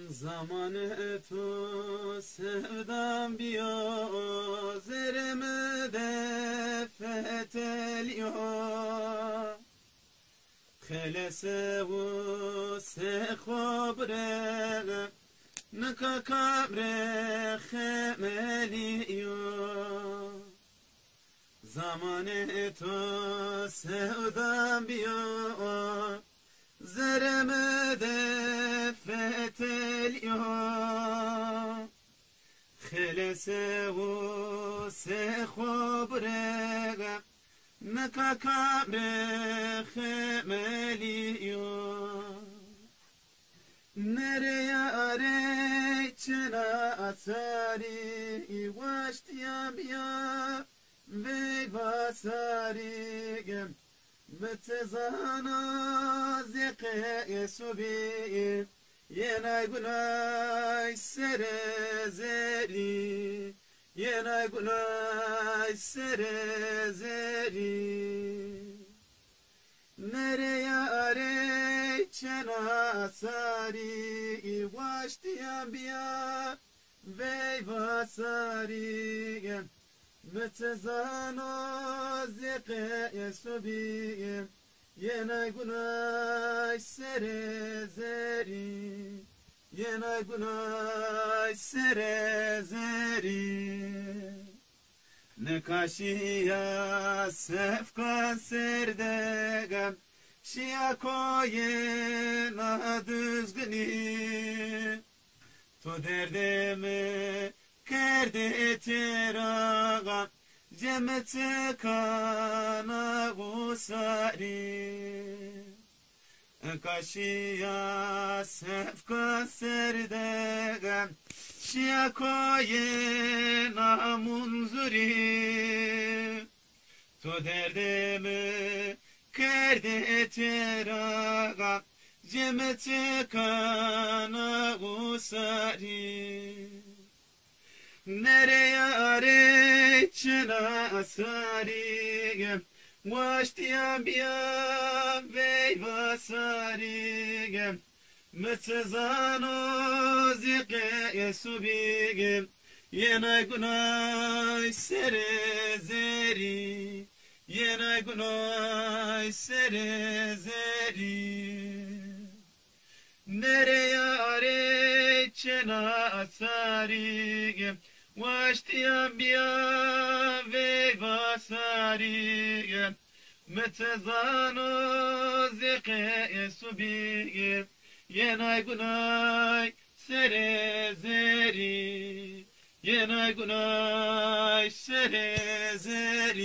Zamanı tu sevdam biyo zerimi de fetheliyor. Khelese u se khobre nka kabre khemeliyor. Zamanı tu sevdam biyo zerimi de fetheliyor. Khelese u se khobre nka kabre khemeliyor. Nereye arayçına asari vaştiyam ya ve basarigem متزانا زقه سبي ينا قناي سرزري ينا قناي سرزري nereye arayçana sari vaştiyam biya ve basari متزانا زقه سبي ينا قناي سرزري ينا قناي سرزري نكاشيا سفكا سردگم شيا koyena düzgünü تو derdimi kerdi tiraga cemet kana gusari kaşiya sefka serdegem şia koyena munzuri to derdimi kerdi tiraga cemet kana gusari nereye arayçına asarigem vaştiyam biya ve basarigem metsezano zike subigem yena günay serezeri yena günay serezeri nereye arayçına asarigem واشتيام بيا في بصاري متزانو زقي سبي يناي قناي سرزري يناي قناي سرزري